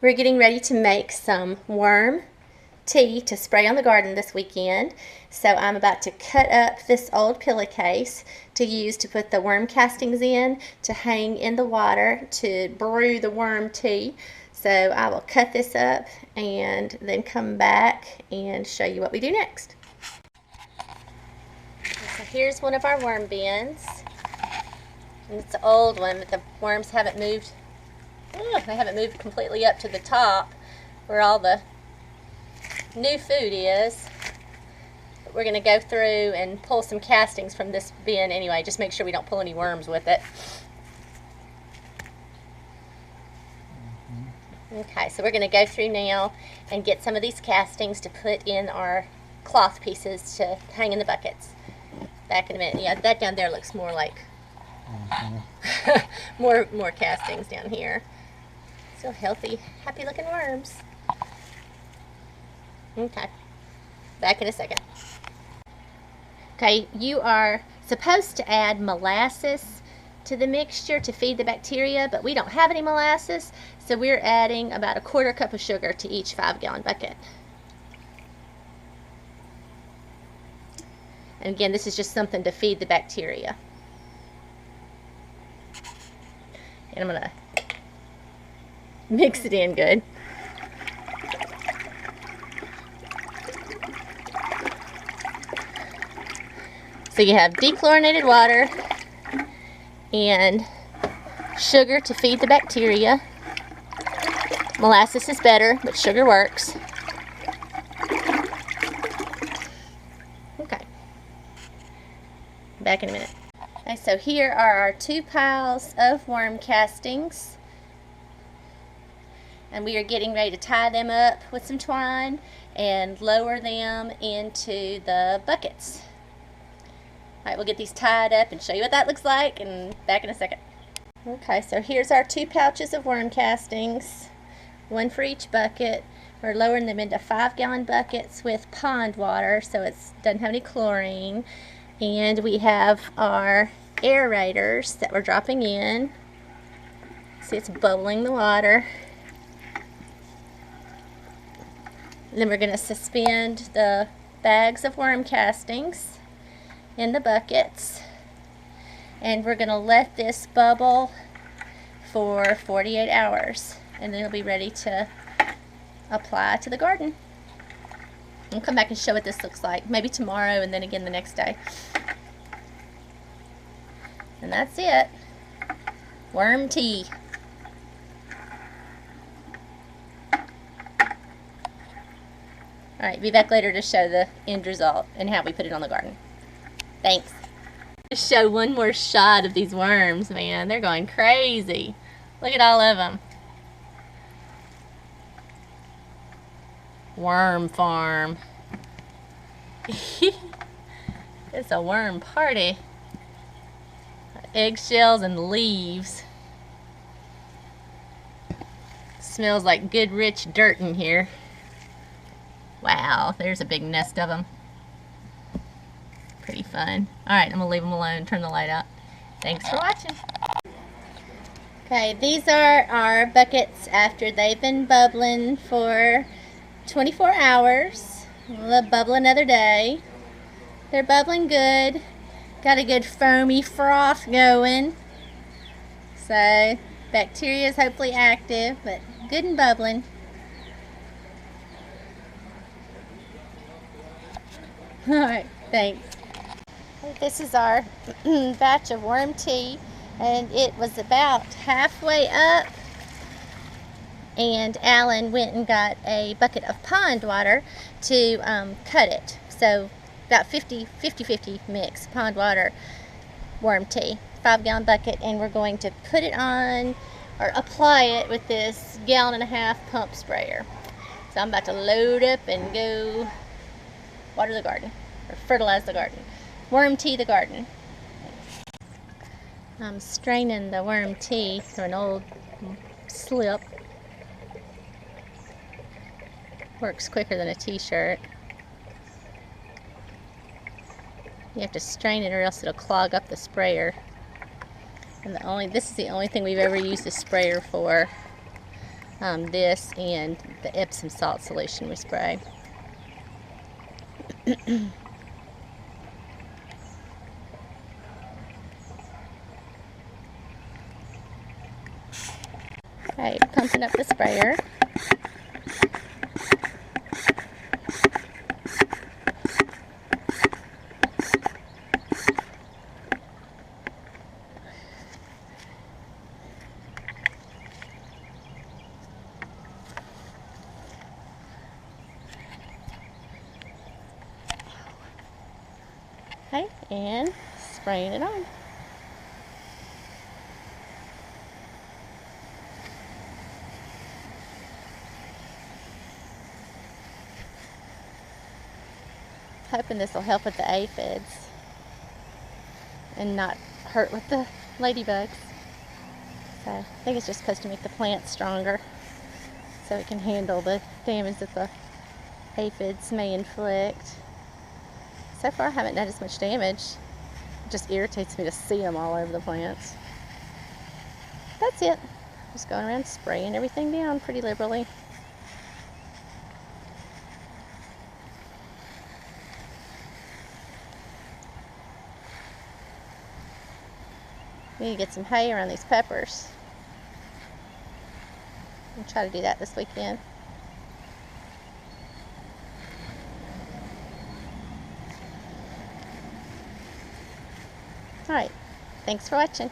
We're getting ready to make some worm tea to spray on the garden this weekend. So I'm about to cut up this old pillowcase to use to put the worm castings in to hang in the water to brew the worm tea. So I will cut this up and then come back and show you what we do next. So here's one of our worm bins. And it's an old one, but the worms haven't moved. They haven't moved completely up to the top where all the new food is. But we're going to go through and pull some castings from this bin anyway. Just make sure we don't pull any worms with it. Okay, so we're going to go through now and get some of these castings to put in our cloth pieces to hang in the buckets. Back in a minute. Yeah, that down there looks more like more castings down here. Still healthy, happy looking worms. Okay, back in a second. Okay, you are supposed to add molasses to the mixture to feed the bacteria, but we don't have any molasses, so we're adding about a 1/4 cup of sugar to each 5-gallon bucket. And again, this is just something to feed the bacteria. And I'm going to mix it in good. So you have dechlorinated water and sugar to feed the bacteria. Molasses is better, but sugar works. Okay. Back in a minute. Okay, so here are our 2 piles of worm castings. And we are getting ready to tie them up with some twine and lower them into the buckets. Alright, we'll get these tied up and show you what that looks like, and back in a second. Okay, so here's our 2 pouches of worm castings, 1 for each bucket. We're lowering them into 5-gallon buckets with pond water, so it doesn't have any chlorine. And we have our aerators that we're dropping in. See, it's bubbling the water. And then we're going to suspend the bags of worm castings in the buckets. And we're going to let this bubble for 48 hours. And then it'll be ready to apply to the garden. We'll come back and show what this looks like. Maybe tomorrow and then again the next day. And that's it. Worm tea. Alright, be back later to show the end result and how we put it on the garden. Thanks. Just show one more shot of these worms, man. They're going crazy. Look at all of them. Worm farm. It's a worm party. Eggshells and leaves. Smells like good rich dirt in here. Wow, there's a big nest of them. Pretty fun. Alright, I'm going to leave them alone, turn the light out. Thanks for watching. Okay, these are our buckets after they've been bubbling for 24 hours. We'll bubble another day. They're bubbling good. Got a good foamy froth going. So, bacteria is hopefully active, but good and bubbling. Alright, thanks. This is our batch of worm tea, and it was about halfway up, and Alan went and got a bucket of pond water to cut it. So about 50-50 mix pond water worm tea, 5-gallon bucket, and we're going to put it on or apply it with this 1.5 gallon pump sprayer. So I'm about to load up and go water the garden, or fertilize the garden. Worm tea the garden. I'm straining the worm tea through an old slip. Works quicker than a t-shirt. You have to strain it or else it'll clog up the sprayer. And this is the only thing we've ever used the sprayer for. this and the Epsom salt solution we spray. Okay, pumping up the sprayer. Okay, and spraying it on. Hoping this will help with the aphids and not hurt with the ladybugs. So I think it's just supposed to make the plant stronger so it can handle the damage that the aphids may inflict. So far I haven't noticed much damage. It just irritates me to see them all over the plants. That's it. Just going around spraying everything down pretty liberally. We need to get some hay around these peppers. I'll try to do that this weekend. Alright, thanks for watching.